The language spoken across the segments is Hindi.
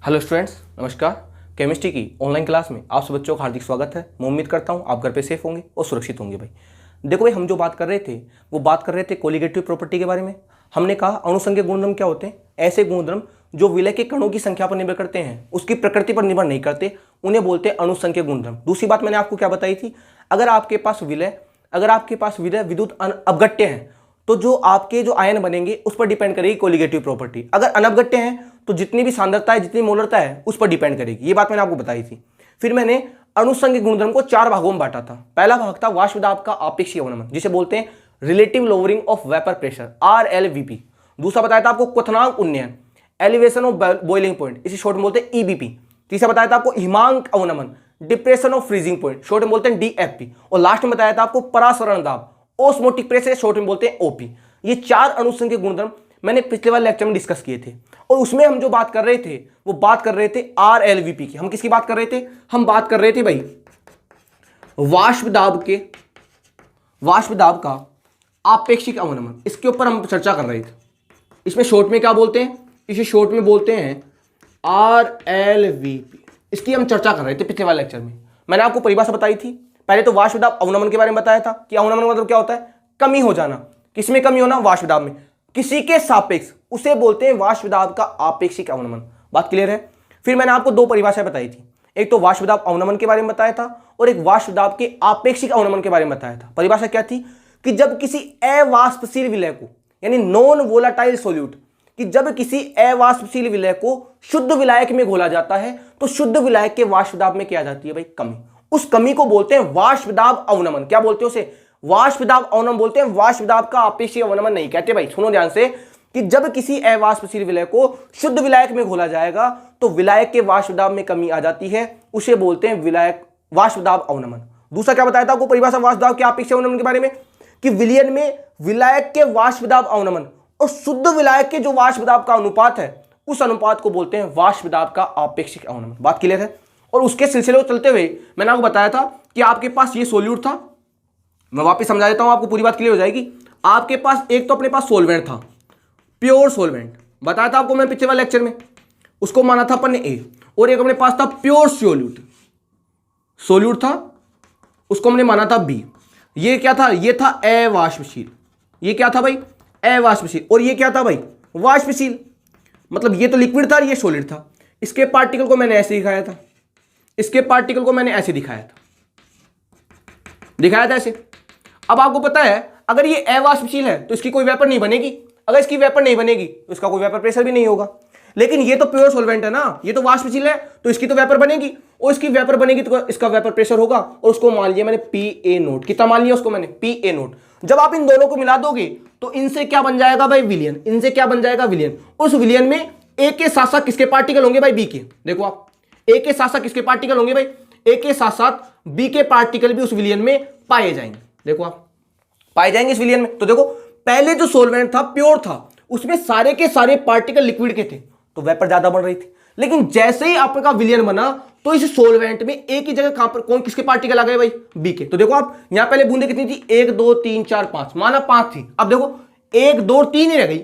हेलो स्टूडेंट्स, नमस्कार। केमिस्ट्री की ऑनलाइन क्लास में आप सब बच्चों का हार्दिक स्वागत है। मैं उम्मीद करता हूँ आप घर पे सेफ होंगे और सुरक्षित होंगे। भाई देखो भाई, हम जो बात कर रहे थे वो बात कर रहे थे कोलिगेटिव प्रॉपर्टी के बारे में। हमने कहा अणुसंख्यक गुणधर्म क्या होते हैं? ऐसे गुणधर्म जो विलय के कणों की संख्या पर निर्भर करते हैं, उसकी प्रकृति पर निर्भर नहीं करते, उन्हें बोलते हैं अणुसंख्यक गुणधर्म। दूसरी बात मैंने आपको क्या बताई थी, अगर आपके पास विलय विद्युत अपघट्य है तो जो आपके जो आयन बनेंगे उस पर डिपेंड करेगी कोलिगेटिव प्रॉपर्टी। अगर अनपघट्य है तो जितनी भी सांद्रता है, जितनी मोलरता है, उस पर डिपेंड करेगी। ये बात मैंने आपको बताई थी। फिर मैंने अणुसंख्यक गुणधर्म को 4 भागों में बांटा था। पहला भाग था वाष्प दाब का आपेक्षिक अवनमन, जिसे बोलते हैं relative lowering of vapour pressure, RLVP। दूसरा बताया था आपको क्वथनांक उन्नयन, एलिवेशन ऑफ बॉइलिंग पॉइंट, इसे शॉर्ट में बोलते हैं EBP। तीसरा बताया था आपको हिमांक अवनमन, depression of freezing point, short में बोलते हैं DFP। और लास्ट में बताया था आपको परासरण दाब, ऑस्मोटिक प्रेशर, शॉर्ट में बोलते हैं OP। ये 4 अणुसंख्यक गुणधर्म मैंने पिछले वाले लेक्चर में डिस्कस किए थे, और उसमें हम जो बात कर रहे थे वो बात कर रहे थे RLVP की। हम किसकी बात कर रहे थे? हम बात कर रहे थे भाई वाष्प दाब का आपेक्षिक अवनमन। इसके ऊपर हम चर्चा कर रहे थे। इसमें शॉर्ट में क्या बोलते हैं? इसे शॉर्ट में बोलते हैं RLVP। इसकी हम चर्चा कर रहे थे पिछले वाले लेक्चर में। मैंने आपको परिभाषा बताई थी। पहले तो वाष्प दाब अवनमन के बारे में बताया था कि अवनमन मतलब क्या होता है? कमी हो जाना। किसमें कमी होना? वाष्प दाब में, किसी के सापेक्ष, उसे बोलते हैं वाष्प दाब का आपेक्षिक अवनमन। बात क्लियर है? फिर मैंने आपको 2 परिभाषाएं बताई थी। एक तो वाष्प दाब अवनमन के बारे में बताया था और एक वाष्प दाब के आपेक्षिक अवनमन के बारे में बताया था। परिभाषा क्या थी कि जब किसी अवाष्पशील विलय को, यानी नॉन वोलाटाइल सॉल्यूट, कि जब किसी अवाष्पशील विलय को शुद्ध विलायक में घोला जाता है तो शुद्ध विलायक के वाष्प दाब में क्या आ जाती है भाई? कमी। उस कमी को बोलते हैं वाष्प दाब अवनमन। क्या बोलते हैं उसे? वाष्प दाब अवनमन बोलते हैं। वाष्प दाब का आपेक्षिक अवनमन नहीं कहते। भाई सुनो ध्यान से, कि जब किसी अवाष्पशील विलय को शुद्ध विलायक में घोला जाएगा तो विलायक के वाष्प दाब में कमी आ जाती है, उसे बोलते हैं वाष्प दाब अवनमन। दूसरा क्या बताया था आपको परिभाषा वाष्प दाब के आपेक्षिक अवनमन के बारे में? कि विलयन में विलायक के वाष्प दाब अवनमन और शुद्ध विलायक के जो वाष्प दाब का अनुपात है, उस अनुपात को बोलते हैं वाष्प दाब का आपेक्षिक अवनमन। बात क्लियर है? और उसके सिलसिले में चलते हुए मैंने आपको बताया था कि आपके पास ये सोल्यूट था। मैं वापस समझा देता हूं, आपको पूरी बात क्लियर हो जाएगी। आपके पास एक तो अपने पास सोलवेंट था, प्योर सोलवेंट, बताया था आपको मैं पिछले वाले लेक्चर में। उसको माना था अपन ने A। और एक अपने पास था प्योर सोल्यूट था, उसको हमने माना था B। ये क्या था? ये था अवाष्पशील। ये क्या था भाई? अवाष्पशील। और ये क्या था भाई? वाष्पशील। मतलब ये तो लिक्विड था, ये सॉलिड था। इसके पार्टिकल को मैंने ऐसे दिखाया था, इसके पार्टिकल को मैंने ऐसे दिखाया था ऐसे। अब आपको पता है अगर ये अवाष्पशील है तो इसकी कोई वेपर नहीं बनेगी। अगर इसकी वेपर नहीं बनेगी तो इसका कोई वेपर प्रेशर भी नहीं होगा। लेकिन ये तो प्योर सॉल्वेंट है ना, ये तो वाष्पशील है, तो इसकी तो वेपर बनेगी, और इसकी वेपर बनेगी तो इसका वेपर प्रेशर होगा। और उसको मान लिया मैंने PA0। कितना मान लिया उसको मैंने? PA0। जब आप इन दोनों को मिला दोगे तो इनसे क्या बन जाएगा भाई? विलियन। इनसे क्या बन जाएगा? विलियन। उस विलियन में A के साथ साथ किसके पार्टिकल होंगे भाई? B के। देखो आप, A के साथ साथ किसके पार्टिकल होंगे भाई? A के साथ साथ B के पार्टिकल भी उस विलियन में पाए जाएंगे। देखो आप, पाए जाएंगे इस विलियन में। तो देखो, पहले जो सोलवेंट था प्योर था, उसमें सारे के सारे पार्टिकल लिक्विड के थे, तो वेपर ज्यादा बन रही थी। लेकिन जैसे ही आपका विलियन बना तो इस सोलवेंट में एक ही जगह कहां पर कौन किसके पार्टिकल आ गए भाई? B के। तो देखो आप, यहां पहले बूंदे कितनी थी? 1 2 3 4 5, माना 5 थी। अब देखो 1 2 3 ही रह गई,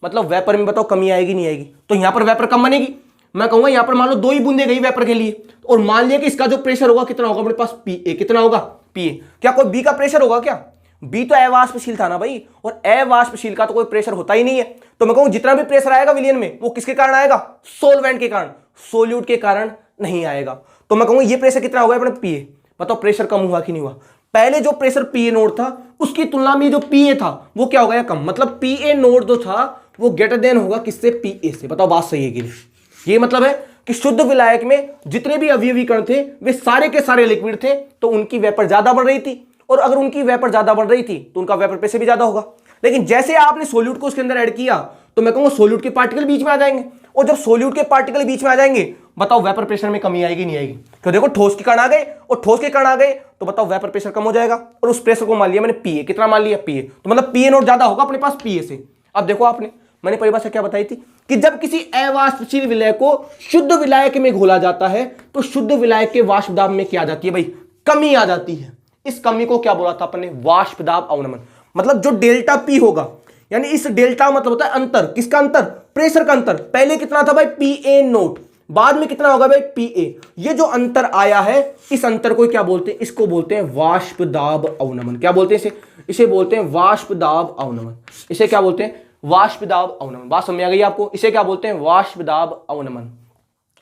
मतलब वेपर में बताओ कमी आएगी नहीं आएगी? तो यहां पर वेपर कम बनेगी। मैं कहूंगा यहां पर मान लो 2 ही बूंदे गई वेपर के लिए, और मान लिया कि इसका जो प्रेशर होगा कितना होगा अपने पास? PA। कितना होगा? PA। क्या कोई B का प्रेशर होगा क्या? B तो अवाष्पशील था ना भाई, और अवाष्पशील का तो कोई प्रेशर होता ही नहीं है। तो मैं कहूं जितना भी प्रेशर आएगा विलियन में वो किसके कारण आएगा? सोलवेंट के कारण, सोल्यूट के कारण नहीं आएगा। तो मैं कहूंगा ये प्रेशर कितना होगा अपने? PA। बताओ प्रेशर कम हुआ कि नहीं हुआ? पहले जो प्रेशर PA0 था उसकी तुलना में जो PA था वो क्या हो गया? कम। मतलब PA0 जो था वो ग्रेटर देन होगा किससे? PA से। बताओ बात सही है कि नहीं? ये मतलब है कि शुद्ध विलायक में जितने भी अवयवी कण थे वे सारे के सारे लिक्विड थे, तो उनकी वेपर ज्यादा बढ़ रही थी, और अगर उनकी वेपर ज्यादा बढ़ रही थी तो उनका वेपर प्रेशर भी ज्यादा होगा। लेकिन जैसे आपने सोल्यूट को उसके अंदर ऐड किया तो मैं कहूंगा सोल्यूट के पार्टिकल बीच में आ जाएंगे, और जब सोल्यूट के पार्टिकल बीच में आ जाएंगे बताओ वेपर प्रेशर में कमी आएगी नहीं आएगी? तो देखो ठोस के कण आ गए, और ठोस के कण आ गए तो बताओ वेपर प्रेशर कम हो जाएगा, और उस प्रेशर को मान लिया मैंने PA। कितना मान लिया? PA। तो मतलब PA0 ज्यादा होगा अपने पास PA से। अब देखो आपने, मैंने परिभाषा क्या बताई थी कि जब किसी अवाष्पशील विलय को शुद्ध विलायक में घोला जाता है तो शुद्ध विलायक के वाष्प दाब में क्या आ जाती है भाई? कमी आ जाती है। इस कमी को क्या बोला था अपन ने? वाष्प दाब अवनमन। मतलब जो डेल्टा P होगा, यानी इस डेल्टा मतलब होता है अंतर। किसका अंतर? प्रेशर का अंतर। पहले कितना था भाई? PA0। बाद में कितना होगा भाई Pa। ये जो अंतर आया है इस अंतर को क्या बोलते हैं, इसको बोलते हैं वाष्प दाब अवनमन। क्या बोलते हैं इसे बोलते हैं वाष्प दाब अवनमन। इसे क्या बोलते हैं, वाष्प दाब अवनमन। बात समझ आ गई आपको, इसे क्या बोलते हैं, वाष्प दाब अवनमन।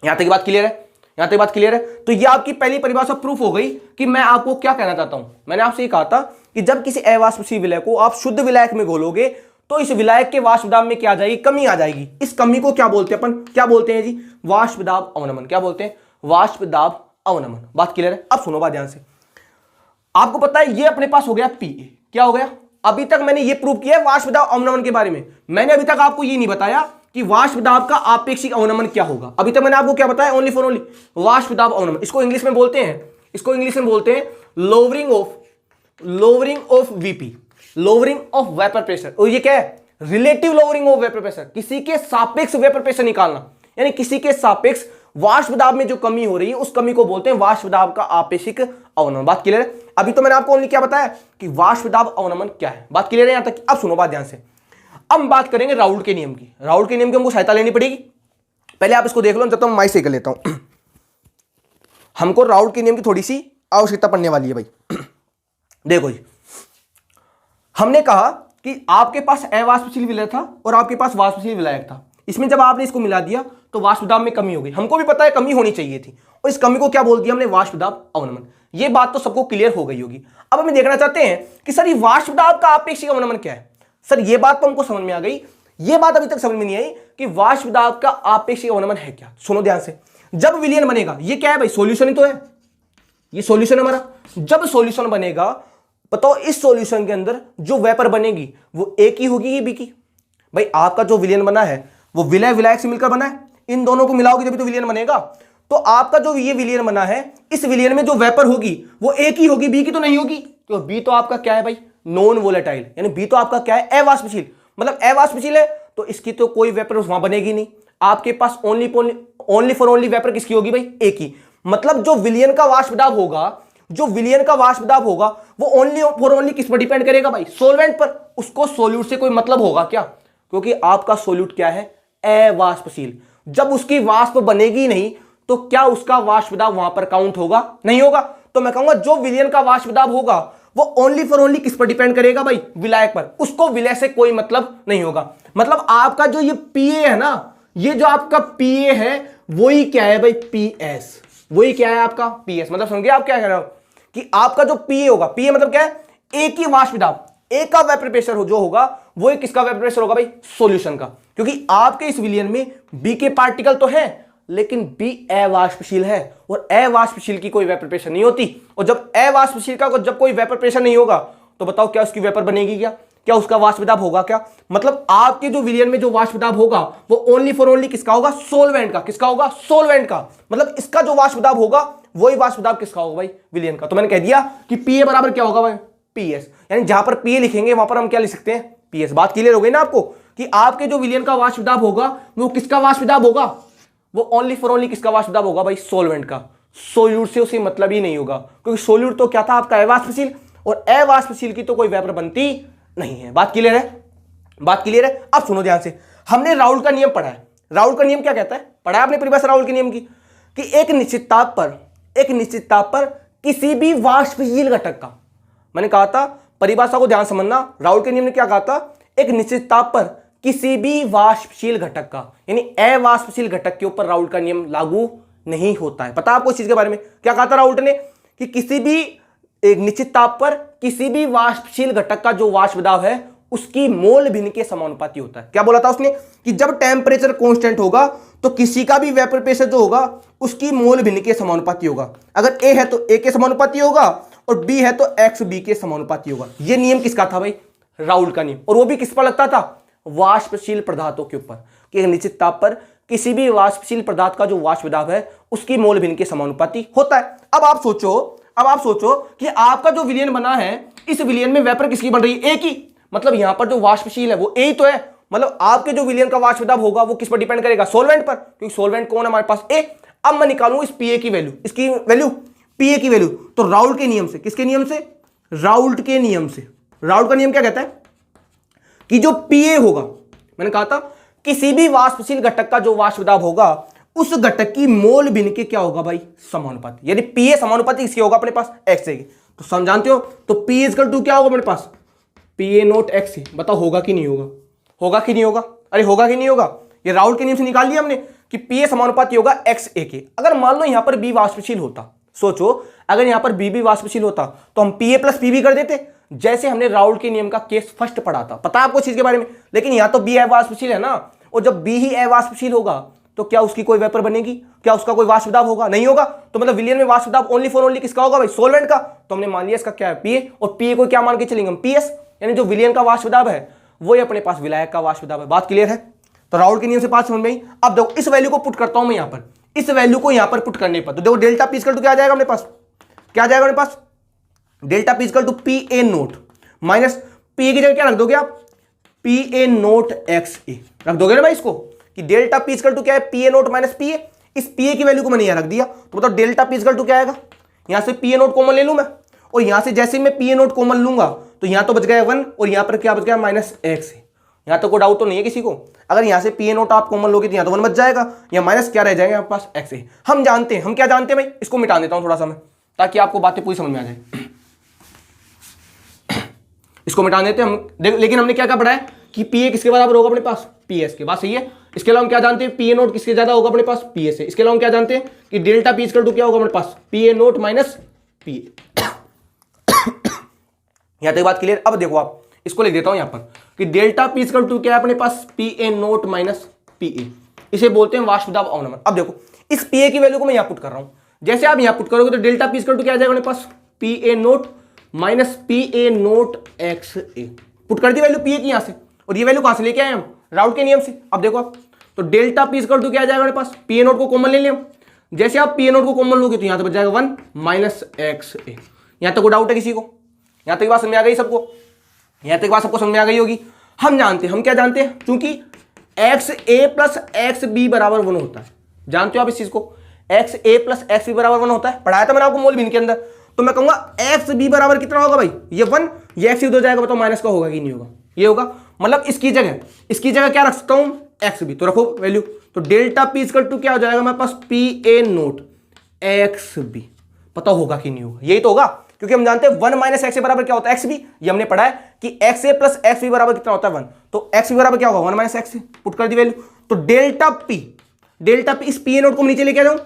यहां तक बात क्लियर है, यहां तक बात क्लियर है। तो ये आपकी पहली परिभाषा प्रूफ हो गई कि मैं आपको क्या कहना चाहता हूं। मैंने आपसे ये कहा था कि जब किसी अवाष्पशील विलायक को आप शुद्ध विलायक में घोलोगे तो इस विलायक के वाष्प दाब में क्या आ जाएगी, कमी आ जाएगी। इस कमी को क्या बोलते हैं अपन, क्या बोलते हैं जी, वाष्प दाब अवनमन। क्या बोलते हैं, वाष्प दाब अवनमन। बात क्लियर है। अब सुनो बात ध्यान से, आपको पता है ये अपने पास हो गया Pa। क्या हो गया, अभी तक मैंने ये प्रूव किया है वाष्प दाब अवनमन के बारे में। मैंने अभी तक आपको ये नहीं बताया कि वाष्प दाब का आपेक्षिक अवनमन क्या होगा। अभी तक मैंने आपको क्या बताया, ओनली फॉर ओनली वाष्प दाब अवनमन। इसको इंग्लिश में बोलते हैं lowering of Vp, lowering of vapour pressure. और ये क्या है, relative lowering of vapour pressure, किसी के सापेक्ष वेपर प्रेशर निकालना, यानी किसी के सापेक्ष वाष्प दाब में जो कमी हो रही है उस कमी को बोलते हैं वाष्प दाब का आपेक्षिक अवनमन। बात क्लियर है। अभी तो मैंने आपको ओनली क्या बताया कि वाष्प दाब अवनमन क्या है। बात क्लियर है यहां तक। अब सुनो बात ध्यान से, अब हम बात करेंगे राउल्ट के नियम की। राउल्ट के नियम की हमको सहायता लेनी पड़ेगी। पहले आप इसको देख लो, जब तक मैं माइक से कर लेता हूं। हमको राउल्ट के नियम की थोड़ी सी आवश्यकता पड़ने वाली है भाई। देखो जी, हमने कहा कि आपके पास अवाष्पशील विलायक था और आपके पास वाष्पशील विलायक था। इसमें जब आपने इसको मिला दिया तो वाष्प दाब में कमी हो गई। हमको भी पता है कमी होनी चाहिए थी, और इस कमी को क्या बोल दिया हमने, वाष्प दाब अवनमन। ये बात तो सबको क्लियर हो गई होगी। अब हमें देखना चाहते हैं कि सर ये वाष्प दाब का आपेक्षिक अवनमन क्या है। सर ये बात तो हमको समझ में आ गई, ये बात अभी तक समझ में नहीं आई कि वाष्प दाब का आपेक्षिक अवनमन है क्या। सुनो ध्यान से, जब विलयन बनेगा, ये क्या है भाई, सॉल्यूशन ही तो है, ये सॉल्यूशन है हमारा। जब सॉल्यूशन बनेगा, बताओ इस सॉल्यूशन के अंदर जो वेपर बनेगी वो ए की होगी या बी की। भाई आपका जो विलयन बना है वो विलय विलायक से मिलकर बना है, इन दोनों को मिलाओगे जब तो विलयन बनेगा। तो आपका जो ये विलयन बना है, इस विलयन में जो वेपर होगी वो ए की होगी, बी की तो नहीं होगी। तो बी तो आपका क्या है भाई, नॉन वोलेटाइल, यानी बी तो आपका क्या है, अवाष्पशील। मतलब अवाष्पशील है तो इसकी तो कोई वेपर वहां बनेगी नहीं। आपके पास ओनली फॉर ओनली वेपर किसकी होगी भाई, ए की। मतलब जो विलयन का वाष्प दाब होगा, जो विलयन का वाष्प दाब होगा वो ओनली फॉर ओनली किस पर डिपेंड करेगा भाई, सोलवेंट पर। उसको सोल्यूट से कोई मतलब होगा क्या, क्योंकि आपका सोल्यूट क्या है, अवाष्पशील। जब उसकी वाष्प बनेगी नहीं तो क्या उसका वाष्प दाब वहां पर काउंट होगा, नहीं होगा। तो मैं कहूंगा जो विलयन का वाष्प दाब होगा वो ओनली फॉर ओनली किस पर डिपेंड करेगा भाई, विलायक पर। उसको विलय से कोई मतलब नहीं होगा। मतलब आपका जो ये Pa है ना, ये जो आपका Pa है वही क्या है भाई, PS। वही क्या है आपका PS। मतलब समझिए आप क्या कह रहे हो कि आपका जो Pa होगा, Pa मतलब क्या है, ए की वाष्प दाब, ए का वेपर प्रेशर हो जो होगा वो किसका वेपर प्रेशर होगा भाई, सॉल्यूशन का। क्योंकि आपके इस विलयन में बी के पार्टिकल तो है लेकिन बी अवाष्पशील है, और अवाष्पशील की कोई वेपर प्रेशर नहीं होती। और जब अवाष्पशील का जब कोई वेपर प्रेशर नहीं होगा तो बताओ क्या उसकी वेपर बनेगी, क्या उसका वाष्प दाब होगा क्या। मतलब आपके जो विलयन में जो वाष्प दाब होगा वो ओनली फॉर ओनली किसका होगा, सोलवेंट का। किसका होगा, सोलवेंट का। मतलब इसका जो वाष्प दाब होगा वही वाष्प दाब किसका होगा भाई, विलयन का। तो मैंने कह दिया कि Pa बराबर क्या होगा भाई, PS। यानी जहां पर Pa लिखेंगे वहां पर हम क्या लिख सकते हैं, PS। बात क्लियर हो गई ना आपको कि आपके जो विलयन का वाष्प दाब होगा वो किसका वाष्प दाब होगा, वो ओनली फॉर ओनली किसका वाष्प दाब होगा भाई, सोलवेंट का। सोल्यूट से उसे मतलब ही नहीं होगा, क्योंकि सोल्यूट तो क्या था आपका, अवाष्पशील, और अवाष्पशील की तो कोई वेपर बनती नहीं है। बात क्लियर है, बात क्लियर है। अब सुनो ध्यान से, हमने राउल्ट का नियम पढ़ा है। राउल्ट का नियम क्या कहता है, पढ़ा है आपने परिभाषा राउल्ट के नियम की, कि एक निश्चित ताप पर किसी भी वाष्पशील घटक का, मैंने कहा था परिभाषा को ध्यान समझना, राउल्ट के नियम ने क्या कहा था, एक निश्चित ताप पर किसी भी वाष्पशील घटक का, यानी अवाष्पशील घटक के ऊपर राउल्ट का नियम लागू नहीं होता है। पता आपको इस चीज के बारे में क्या कहा था राउल्ट ने, कि किसी भी एक निश्चित ताप पर किसी भी वाष्पशील घटक का जो वाष्प दाब है उसकी मोल भिन्न के समानुपाती होता है। क्या बोला था उसने, कि जब टेम्परेचर कांस्टेंट होगा तो किसी का भी वेपर प्रेशर जो होगा उसकी मोल भिन्न के समानुपाती होगा। अगर A है तो A के समानुपाती होगा, और B है तो X B के समानुपाती होगा। यह नियम किसका था भाई, राउल्ट का नियम। और वो भी किस पर लगता था, वाष्पशील पदार्थों के ऊपर, कि एक निश्चित ताप पर किसी भी वाष्पशील पदार्थ का जो वाष्प दाब है उसकी मोल भिन्न के समानुपाती होता है। अब आप सोचो कि आपका जो विलयन बना है, इस विलयन में वेपर किसकी बन रही है, A की। मतलब यहां पर जो वाष्पशील है वो A तो है, मतलब आपके जो विलयन का वाष्प दाब होगा वो किस पर डिपेंड करेगा, सोलवेंट पर, क्योंकि सोलवेंट कौन है हमारे पास, A। अब मैं निकालूं इस Pa की वैल्यू, इसकी वैल्यू Pa की वैल्यू, तो राउल्ट के नियम से, किसके नियम से, राउल्ट के नियम से। राउल्ट का नियम क्या कहता है कि जो Pa होगा, मैंने कहा था किसी भी वाष्पशील घटक का जो वाष्प दाब होगा उस घटक की मोल भिन्न के क्या होगा भाई, समानुपाती। यानी पी ए समानुपाती किसके होगा अपने पास, एक्स ए के। तो समझाते हो, तो पी इक्वल टू क्या होगा अपने पास, पी ए नोट एक्स ए। बताओ होगा कि नहीं होगा, होगा कि नहीं होगा, अरे होगा कि नहीं होगा। ये राउल के नियम से निकाल लिया हमने कि पी ए समानुपाती होगा एक्स ए के। अगर मान लो यहां पर बी वाष्पशील होता, सोचो अगर यहां पर बी भी वाष्पशील होता तो हम P A plus P B कर देते, जैसे हमने राउल के नियम का केस फर्स्ट पढ़ा था। पता है आपको चीज के बारे में। लेकिन यहां तो बी अवाष्पशील है ना, और जब बी ही अवाष्पशील होगा तो क्या उसकी कोई वेपर बनेगी, क्या उसका कोई वाष्प दाब होगा, नहीं होगा। तो मतलब विलियन में वाष्प दाब ओनली फॉर ओनली किसका होगा भाई, सोलवेंट का। तो हमने मान लिया इसका क्या है, पीए, और पीए को क्या मान के चलेंगे हम, पीएस। यानी जो विलियन का वाष्प दाब है वही अपने पास विलायक का वाष्प दाब है। बात क्लियर है। तो राउल के नियम से बात समझ में आई। अब देखो इस वैल्यू को पुट करता हूं मैं यहां पर, इस वैल्यू को यहां पर पुट करने पर तो देखो डेल्टा पी इक्वल टू क्या आ जाएगा अपने पास, क्या आ जाएगा अपने पास, delta P equal to P A note minus P की जगह क्या रख दोगे आप, P A nought X A रख दोगे ना भाई इसको, कि डेल्टा पी इक्वल टू क्या है, P A note minus P ए। इस पी ए की वैल्यू को मैंने यहां रख दिया, तो मतलब डेल्टा पी इक्वल टू क्या आएगा, यहां से पी ए नोट कॉमन ले लूं मैं, और यहां से जैसे मैं पी ए नोट कॉमन लूंगा तो यहां तो बच गया 1 और यहां पर क्या बच गया माइनस एक्स है। यहां तो कोई डाउट तो नहीं है किसी को। अगर यहां से पी ए नोट आप कॉमन लोगे तो यहां तो 1 बच जाएगा, या माइनस क्या रह जाएगा आपके पास, एक्स है। हम जानते हैं, हम क्या जानते हैं भाई, इसको मिटा देता हूं थोड़ा सा मैं ताकि आपको बातें पूरी समझ में आ जाए। इसको मिटा देते हैं हम। लेकिन हमने क्या क्या पढ़ा है कि पी ए किसके बराबर होगा अपने पास, पी एस के। बात सही है। इसके अलावा हम क्या जानते हैं, पी ए नोट किसके ज्यादा होगा अपने पास, पी एस से। इसके अलावा हम क्या जानते हैं कि डेल्टा पी इक्वल टू क्या होगा अपने पास, P A note minus P A. यहां तक बात क्लियर। अब देखो आप इसको लिख देता हूं यहां पर कि डेल्टा पी इक्वल टू क्या है अपने पास, P A note minus P A. इसे बोलते हैं वाष्प दाब अवनमन। अब देखो इस पी ए की वैल्यू को मैं यहां पुट कर रहा हूं, जैसे आप यहां पुट करोगे तो डेल्टा पी इक्वल टू क्या आ जाएगा अपने पास, P A note minus P A nought X A. Put कर दी वैल्यू पी ए की यहां से, और ये वैल्यू कहां से लेके आए हम, राउल के नियम से। अब देखो आप, तो डेल्टा पी इक्वल टू क्या आ जाएगा अपने पास, पी ए नोट को कॉमन ले लिया। जैसे आप पी ए नोट को कॉमन लोगे तो यहां तो बच जाएगा 1 माइनस एक्स ए। यहां तक कोई डाउट है किसी को, यहां तक बात समझ में आ गई सबको, यहां तक बात सबको समझ में आ गई होगी। हम जानते हैं, हम क्या जानते हैं, क्योंकि एक्स ए प्लस एक्स बी बराबर 1 होता है। जानते हो आप इस चीज को, एक्स ए प्लस एक्स बी बराबर 1 होता है, पढ़ाया था मैंने आपको मोल भिन्न के अंदर। तो मैं कहूंगा एक्स बी बराबर कितना होगा भाई, ये 1, ये एक्स हो जाएगा। बताओ माइनस का होगा कि नहीं होगा, ये होगा। मतलब इसकी जगह क्या रख सकता हूं, एक्स बी। तो रखो वैल्यू, तो डेल्टा पी इक्वल टू क्या हो जाएगा हमारे पास, P A nought X B. पता होगा कि नहीं होगा, यही तो होगा, क्योंकि हम जानते हैं 1 माइनस एक्स बराबर क्या होता है, एक्स बी। ये हमने पढ़ा है कि एक्स ए प्लस एक्स बी बराबर कितना होता है 1। तो एक्स बी बराबर क्या होगा, 1 माइनस एक्स। पुट कर दी वैल्यू, तो डेल्टा पी इस पी ए नोट को नीचे लेके आ जाऊं,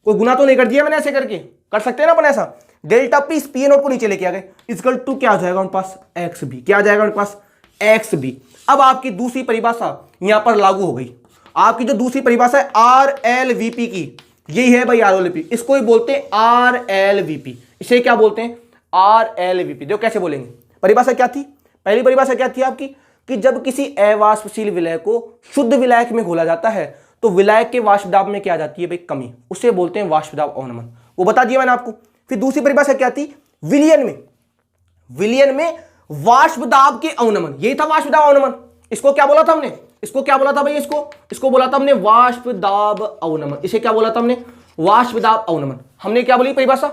कोई गुना तो नहीं कर दिया मैंने, ऐसे करके कर सकते हैं ना अपन ऐसा। डेल्टा पी इस पी ए नोट को नीचे लेके आ गए, इक्वल टू क्या आ जाएगा हमारे पास, एक्स बी। क्या आ जाएगा हमारे पास, एक्स बी। अब आपकी दूसरी परिभाषा यहां पर लागू हो गई। आपकी जो दूसरी परिभाषा है आर एल वी पी की, यही है भाई आर एल वी पी। इसको ही बोलते हैं आर एल वी पी। इसे क्या बोलते हैं, आर एल वी पी। देखो कैसे बोलेंगे। परिभाषा क्या थी, पहली परिभाषा क्या थी आपकी, कि जब किसी अवाष्पशील विलय को शुद्ध विलायक में घोला जाता है तो विलायक के वाष्प दाब में क्या आ जाती है भाई, कमी। उसे बोलते हैं वाष्प दाब अवनमन। वो बता दिया मैंने आपको। फिर दूसरी परिभाषा क्या थी, विलियन में वाष्प दाब के अवनमन। यही था वाष्प दाब अवनमन। इसको क्या बोला था हमने, इसको क्या बोला था भाई, इसको बोला था हमने वाष्प दाब अवनमन। इसे क्या बोला था हमने, वाष्प दाब अवनमन। हमने क्या बोली परिभाषा,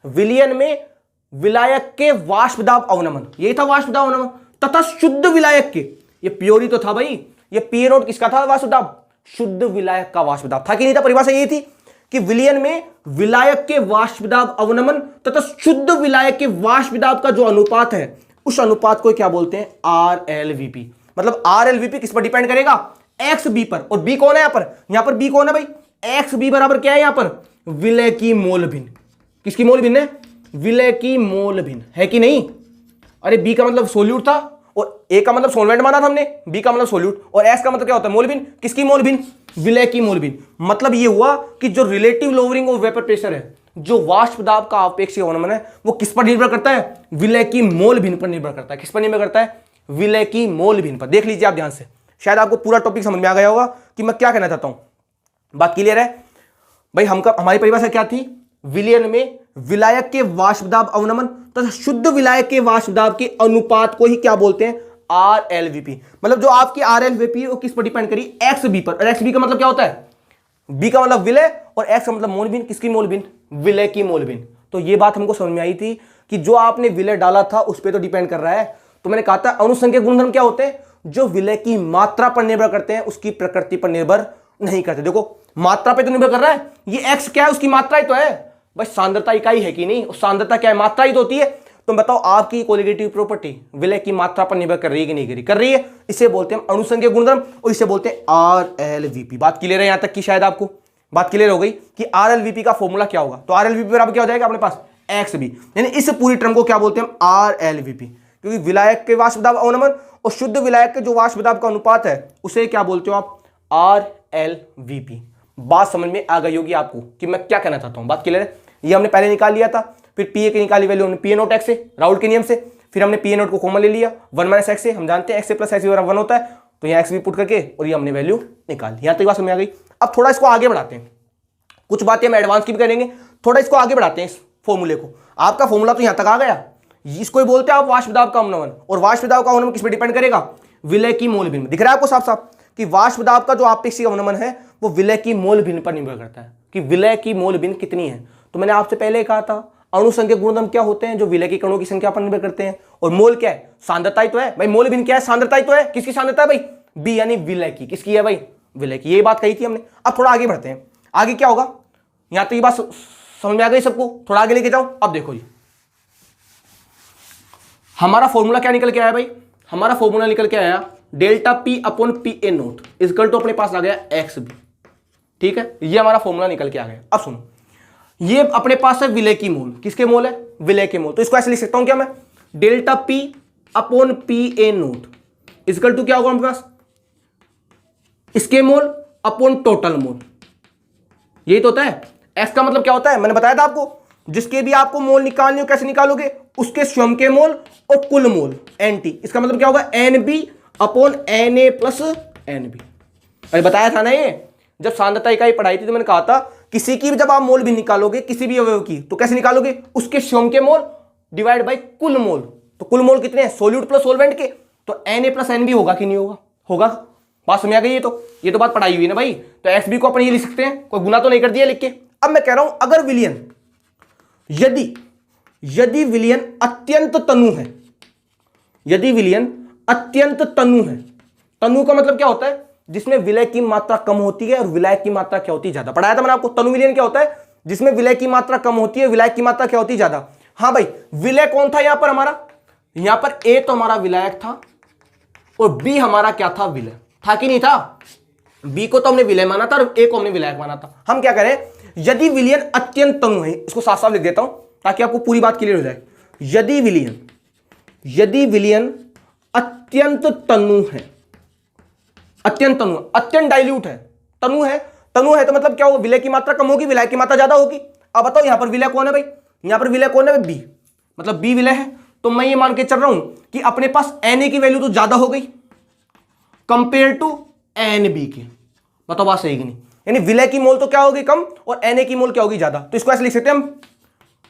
विलियन में विलायक के वाष्प दाब अवनमन, यही था वाष्प दाब अवनमन। तथा शुद्ध विलायक के, ये प्योरी तो था भाई, ये पी ए नोट किसका था वाष्प दाब, शुद्ध विलायक का वाष्प दाब था कि नहीं था। परिभाषा यही थी कि विलियन में विलायक के वाष्प दाब अवनमन तथा शुद्ध विलायक के वाष्प दाब का जो अनुपात है, उस अनुपात को क्या बोलते हैं, आर एल वी पी। मतलब आर एल वी पी किस पर डिपेंड करेगा, एक्स बी पर। और बी कौन है यहां पर बी कौन है भाई, एक्स बी बराबर क्या है यहां पर, विलय की मोल भिन्न। किसकी मोल भिन्न है, विलय की मोल भिन्न, है कि नहीं। अरे बी का मतलब सोल्यूट था, और ए का मतलब सोलवेंट माना था हमने, बी का मतलब सोल्यूट, और एस का मतलब क्या होता है, मोल भिन्न। किसकी मोल भिन्न, विलय की मोल भिन्न। मतलब ये हुआ कि जो relative lowering of vapour pressure है, जो वाष्प दाब का अपेक्षित अवनमन है, वो किस पर निर्भर करता है, विलय की मोल भिन्न पर निर्भर करता है। किस पर निर्भर करता है, विलय की मोल भिन्न पर। देख लीजिए आप ध्यान से, शायद आपको पूरा टॉपिक समझ में आ गया होगा कि मैं क्या कहना चाहता हूं। बात क्लियर है भाई। हमारी परिभाषा क्या थी, विलयन में विलायक के वाष्प दाब अवनमन तथा शुद्ध विलायक के वाष्प दाब के अनुपात को ही क्या बोलते हैं, आर एल वी पी। मतलब जो आपकी आर एल वी पी वो किस पर डिपेंड करी, एक्स बी पर। और एक्स बी का मतलब क्या होता है, बी का मतलब विलय, और एक्स का मतलब मोल भिन्न। किसकी मोल भिन्न, विलय की मोल भिन्न। तो ये बात हमको समझ में आई थी कि जो आपने विलय डाला था उस पर तो डिपेंड कर रहा है। तो मैंने कहा था अनुसंख्यक गुणधर्म क्या होते हैं, जो विलय की मात्रा पर निर्भर करते हैं, उसकी प्रकृति पर निर्भर नहीं करते। देखो मात्रा पे तो निर्भर कर रहा है, ये एक्स क्या है, उसकी मात्रा ही तो है भाई, सांद्रता इकाई है कि नहीं, और सांद्रता क्या है, मात्रा ही तो होती है। तुम बताओ आपकी कोलिगेटिव प्रॉपर्टी विलय की मात्रा पर निर्भर कर रही है कि नहीं करी, कर रही है। इसे बोलते हैं हम अणुसंख्यक गुणधर्म, और इसे बोलते हैं RLVP। बात क्लियर है यहां तक की, शायद आपको बात क्लियर हो गई कि RLVP का फॉर्मूला क्या होगा। तो RLVP बराबर क्या हो जाएगा अपने पास, XB, यानी इस पूरी टर्म को क्या बोलते हैं हम, RLVP। क्योंकि विलायक के वाष्प दाब अवनमन और शुद्ध विलायक के जो वाष्प दाब का अनुपात है उसे क्या बोलते हो आप, RLVP। बात समझ में आ गई होगी आपको कि मैं क्या कहना चाहता हूं, बात क्लियर है। ये हमने पहले निकाल लिया था, फिर PA की निकाली वैल्यू हमने PA नोट x से, राउल के नियम से, फिर हमने PA नोट को कॉमन ले लिया 1 - x से, हम जानते हैं x से प्लस x बराबर 1 होता है, तो यहाँ x भी पुट करके और ये हमने वैल्यू निकाल, यहां तक बात समझ में आ गई। अब थोड़ा इसको आगे बढ़ाते हैं, कुछ बातें हम एडवांस की भी करेंगे, थोड़ा इसको आगे बढ़ाते हैं इस फॉर्मूले को। आपका फॉर्मूला तो यहां तक आ गया, इसको ही बोलते हैं आप वाष्प दाब का अवनमन, और वाष्प दाब का अवनमन किस पे डिपेंड करेगा, विलय की मोल भिन्न। दिख रहा है आपको साफ साफ कि वाष्प दाब का जो आपेक्षिक अवनमन है वो विलय की मोल भिन्न पर निर्भर करता है, कि विलय की मोल भिन्न कितनी है। तो मैंने आपसे पहले कहा था अणुसंख्यक गुणधर्म क्या होते हैं, जो विलय के कणों की संख्या पर निर्भर करते हैं, और मोल क्या है, सांद्रता ही तो है भाई। मोल भिन्न क्या है, सांद्रता ही तो है। किसकी सांद्रता है भाई, बी, यानी विलय की। किसकी है भाई, विलय की। यही बात कही थी हमने। अब थोड़ा आगे बढ़ते हैं, आगे क्या होगा, यहां तक ये बात समझ में आ गई सबको, थोड़ा आगे लेके जाओ। अब देखो जी हमारा फॉर्मूला क्या निकल के आया भाई, हमारा फॉर्मूला निकल के आया delta P upon PA naught equal to अपने पास आ गया XB। ठीक है, ये हमारा फॉर्मूला निकल के आ गया। अब सुनो, ये अपने पास है विलय की मोल, किसके मोल है, विलय के मोल। तो इसको ऐसे लिख सकता हूं क्या मैं, delta P upon PA naught equal to क्या होगा हमारे पास, इसके मोल अपॉन टोटल मोल। यही तो होता है। एक्स का मतलब क्या होता है, मैंने बताया था आपको, जिसके भी आपको मोल निकालने हो कैसे निकालोगे, उसके स्वयं के मोल और कुल मोल NT। इसका मतलब क्या होगा, NB upon NA plus NB। अरे बताया था ना ये, जब सांद्रता इकाई पढ़ाई थी तो मैंने कहा था किसी की भी जब आप मोल भी निकालोगे किसी भी अवयव की, तो कैसे निकालोगे, उसके स्वयं के मोल डिवाइड बाई कुल मोल। तो कुल मोल कितने हैं, सोल्यूट प्लस सोलवेंट के, तो NA प्लस NB होगा कि नहीं होगा, होगा। बात समझ आ गई, ये तो बात पढ़ाई हुई ना भाई। तो XB को अपन ये लिख सकते हैं, कोई गुना तो नहीं कर दिया लिख के। अब मैं कह रहा हूं अगर विलयन, यदि विलयन अत्यंत तनु है, यदि विलयन अत्यंत तनु है, तनु का मतलब क्या होता है, जिसमें विलय की मात्रा कम होती है और विलायक की मात्रा क्या होती है, ज्यादा। पढ़ाया था मैंने आपको, तनु विलयन क्या होता है, जिसमें विलय की मात्रा कम होती है, विलायक की मात्रा क्या होती है, ज्यादा। हाँ भाई, विलय कौन था यहां पर हमारा, यहां पर A तो हमारा विलायक था और B हमारा क्या था, विलय था कि नहीं था। B को तो हमने विलय माना था और A को हमने विलायक माना था। हम क्या करें, यदि विलयन अत्यंत तनु है, इसको साफ साफ लिख देता हूं ताकि आपको पूरी बात क्लियर हो जाए। यदि विलयन अत्यंत तनु है, अत्यंत तनु, अत्यंत डाइल्यूट है, तनु है तो मतलब क्या होगा, विलय की मात्रा कम होगी, विलायक की मात्रा ज्यादा होगी। अब बताओ यहां पर विलय कौन है भाई, यहां पर विलय कौन है, B, मतलब B विलय है। तो मैं ये मान के चल रहा हूं कि अपने पास Na की वैल्यू तो ज्यादा हो गई कंपेयर टू NB की। बताओ बात सही कि नहीं, यानी विलय की मोल तो क्या होगी, कम, और Na की मोल क्या होगी, ज्यादा। तो इसको ऐसे लिख सकते हैं हम,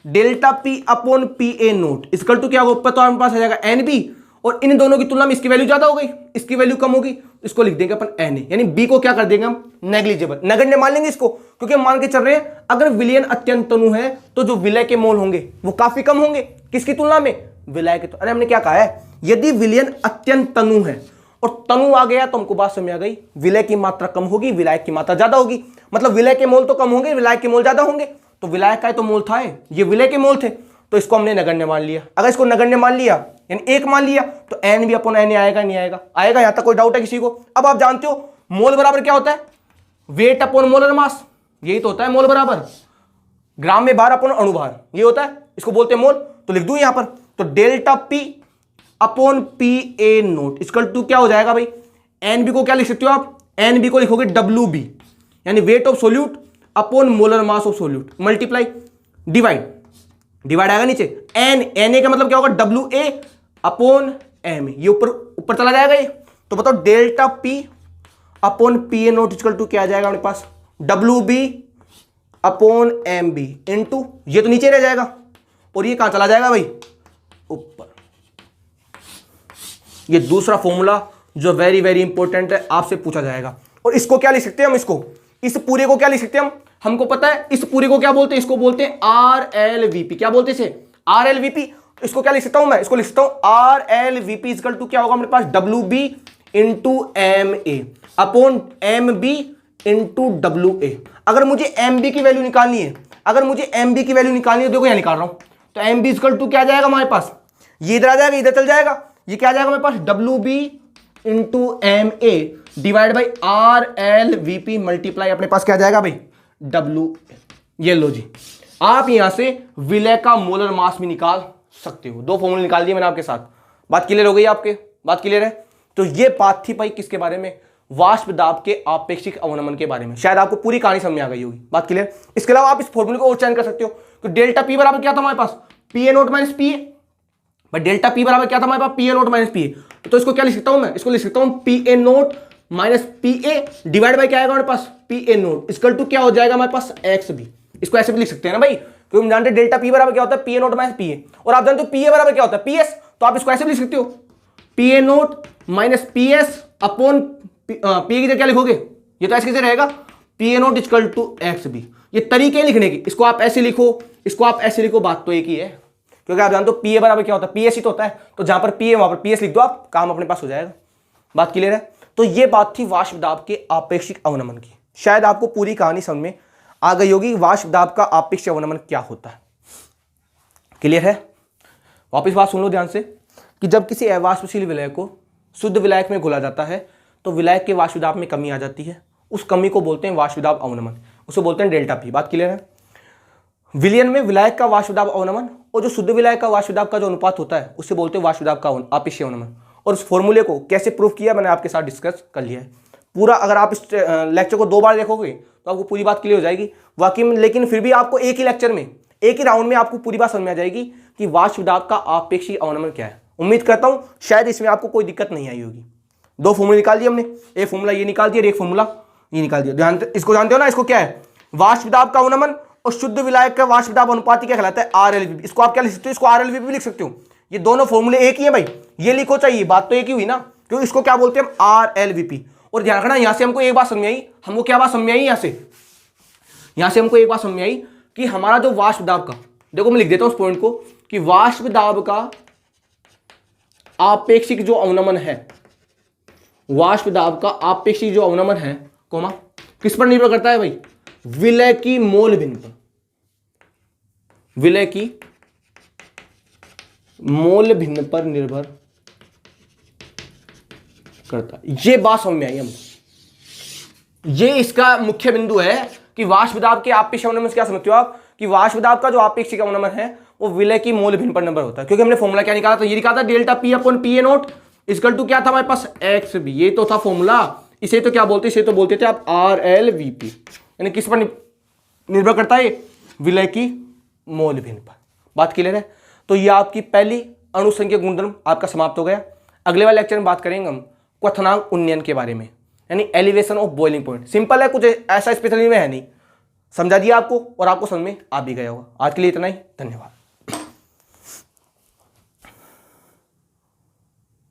delta P upon PA naught equal to क्या होगा, ऊपर तो हमारे पास आ जाएगा NB, और इन दोनों की तुलना में इसकी वैल्यू ज्यादा हो गई, इसकी वैल्यू कम होगी, इसको लिख देंगे अपन Na, यानी B को क्या कर देंगे हम, नेग्लिजिबल, नगण्य मान लेंगे इसको, क्योंकि हम मान के चल रहे हैं अगर विलयन अत्यंत तनु है तो जो विलय के मोल होंगे वो काफी कम होंगे, किसकी तुलना में, विलय के। तो अरे हमने क्या कहा है, यदि विलयन अत्यंत तनु है और तनु आ गया तो हमको बात समझ आ गई, विलय की मात्रा कम होगी, विलायक की मात्रा ज्यादा होगी। मतलब विलय के मोल तो कम होंगे, विलायक के मोल ज्यादा होंगे। तो विलायक का तो मोल था, ये विलय के मोल थे, तो इसको हमने नगण्य मान लिया। अगर इसको नगण्य मान लिया यानी एक मान लिया तो NB अपॉन Na आएगा, नहीं आएगा, आएगा। यहां तक कोई डाउट है किसी को। अब आप जानते हो मोल बराबर क्या होता है, वेट अपॉन मोलर मास, यही तो होता है मोल बराबर, ग्राम में भार अपॉन अणुभार, ये होता है, इसको बोलते हैं मोल। तो लिख दूं यहां पर, तो delta P upon PA naught equal to क्या हो जाएगा भाई, NB को क्या लिख सकते हो आप, NB को लिखोगे WB, यानी weight of solute upon molar mass of solute, multiply divide आएगा नीचे, Na का मतलब क्या होगा, WA अपॉन M, ये ऊपर चला जाएगा ये। तो बताओ delta P upon PA naught equal to क्या आ जाएगा अपने पास, WB अपॉन MB इनटू, ये तो नीचे रह जाएगा और ये कहां चला जाएगा भाई, ऊपर। ये दूसरा फॉर्मूला जो वेरी वेरी इंपॉर्टेंट है, आपसे पूछा जाएगा। और इसको क्या लिख सकते हैं हम, इसको, इस पूरे को क्या लिख सकते हैं हम, हमको पता है इस पूरे को क्या बोलते हैं, इसको बोलते हैं RLVP। क्या बोलते हैं इसे, RLVP। इसको क्या लिख सकता हूं मैं, इसको लिख सकता हूं RLVP इक्वल टू क्या होगा हमारे पास, WB into MA upon MB into W A. अगर मुझे एम बी की वैल्यू निकालनी है, देखो यहाँ निकाल रहा हूं, तो एम बी इक्वल टू क्या आ जाएगा हमारे पास, ये इधर आ जाएगा, इधर चल जाएगा, ये क्या आ जाएगा हमारे पास, W B into M A divide by R L V P multiply अपने पास क्या आ जाएगा भाई, डब्ल्यू। ये लो जी, आप यहां से विलय का मोलर मास भी निकाल सकते हो। दो फॉर्मूले निकाल दिए मैंने आपके साथ। बात क्लियर हो गई आपके, बात क्लियर है। तो ये बात थी भाई किसके बारे में, वाष्प दाब के आपेक्षिक अवनमन के बारे में। शायद आपको पूरी कहानी समझ में आ गई होगी। बात क्लियर। इसके अलावा आप इस फॉर्मूले को और चेंज कर सकते हो। तो डेल्टा पी बराबर क्या था हमारे पास, P A note minus P A. Delta P बराबर क्या था हमारे पास, P A note minus P A. तो इसको क्या लिख सकता हूं मैं, इसको लिख सकता हूं P A note minus P A divide by क्या आएगा हमारे पास, P A note equal to क्या हो जाएगा हमारे पास, एक्स बी। इसको ऐसे भी लिख सकते हैं ना भाई, क्योंकि हम जानते हैं डेल्टा पी बराबर क्या होता है, P A note minus P ए। और आप जानते हो पी ए बराबर क्या होता है, पी एस। तो आप इसको ऐसे भी लिख सकते हो, P A note minus P S upon P की जगह क्या लिखोगे, ये तो ऐसे कैसे रहेगा, P A note equal to X B. ये तरीके लिखने की, इसको आप ऐसे लिखो, इसको आप ऐसे लिखो, बात तो एक ही है। क्योंकि आप जानते हो पी ए बराबर क्या होता है, पी एस ही तो होता है। तो जहां पर पी ए वहां पर पी एस लिख दो, आप काम अपने पास हो जाएगा। बात क्लियर है। तो ये बात थी वाष्प दाब के आपेक्षिक अवनमन की। शायद आपको पूरी कहानी समझ में आ गई होगी, वाष्प दाब का आपेक्षिक अवनमन क्या होता है। क्लियर है। वापिस बात सुन लो ध्यान से, कि जब किसी अवाष्पशील विलय को शुद्ध विलायक में घोला जाता है तो विलायक के वाष्प दाब में कमी आ जाती है। उस कमी को बोलते हैं वाष्प दाब अवनमन, उसे बोलते हैं डेल्टा पी। बात क्लियर है। विलयन में विलायक का वाष्प दाब अवनमन और जो शुद्ध विलायक का वाष्प दाब का जो अनुपात होता है उसे बोलते हैं वाष्प दाब का आपेक्षिक अवनमन। और उस फॉर्मूले को कैसे प्रूफ किया मैंने आपके साथ डिस्कस कर लिया है पूरा। अगर आप इस लेक्चर को 2 बार देखोगे तो आपको पूरी बात क्लियर हो जाएगी वाकई में। लेकिन फिर भी आपको एक ही लेक्चर में, एक ही राउंड में आपको पूरी बात समझ में आ जाएगी कि वाष्प दाब का आपेक्षिक अवनमन क्या है। उम्मीद करता हूं शायद इसमें आपको कोई दिक्कत नहीं आई होगी। 2 फॉर्मूले निकाल दिए हमने, एक फॉर्मूला ये निकाल दिया, एक फॉर्मूला ये निकाल दिया। ध्यान, इसको जानते हो ना, इसको क्या है, वाष्प दाब का अवनमन और शुद्ध विलायक का वाष्प दाब अनुपात क्या कहलाता है, आर एल वी। इसको आप क्या लिख सकते हो, इसको आर एल वी भी लिख सकते हो। ये दोनों फॉर्मूले एक ही है भाई, ये लिखो चाहिए, बात तो एक ही हुई ना। क्योंकि इसको क्या बोलते हैं, आर एल वी पी। और ध्यान रखना, यहां से हमको एक बात समझ आई, हमको क्या बात समझ आई यहां से हमको एक बात समझ आई कि हमारा जो वाष्प दाब का, देखो मैं लिख देता हूं उस पॉइंट को, कि वाष्प दाब का आपेक्षिक जो अवनमन है, वाष्प दाब का आपेक्षिक जो अवनमन है कोमा किस पर निर्भर करता है भाई, विलय की मोल भिन्न पर, विलय की मोल भिन्न पर निर्भर करता है। ये बात समझ में आई हमको। ये इसका मुख्य बिंदु है कि वाष्प दाब के आपेक्षिक अवनमन से क्या समझते हो आप, कि वाष्प दाब का जो आपेक्षिक अवनमन है वो विलय की मोल भिन्न पर निर्भर होता है। क्योंकि हमने फॉर्मूला क्या निकाला था, ये निकाला था delta P upon P A note equal to क्या था हमारे पास, एक्स बी। ये तो था फॉर्मूला। इसे तो क्या बोलते, इसे तो बोलते थे आप आर एल वी पी। यानी किस पर निर्भर करता है, विलय की मोल भिन्न पर। बात क्लियर है। तो ये आपकी पहली अणुसंख्यक गुणधर्म आपका समाप्त हो गया। अगले वाले लेक्चर में बात करेंगे हम क्वथनांक उन्नयन के बारे में, यानी elevation of boiling point. Simple है, कुछ ऐसा स्पेशल में है नहीं, समझा दिया आपको और आपको समझ में आ भी गया होगा। आज के लिए इतना ही, धन्यवाद।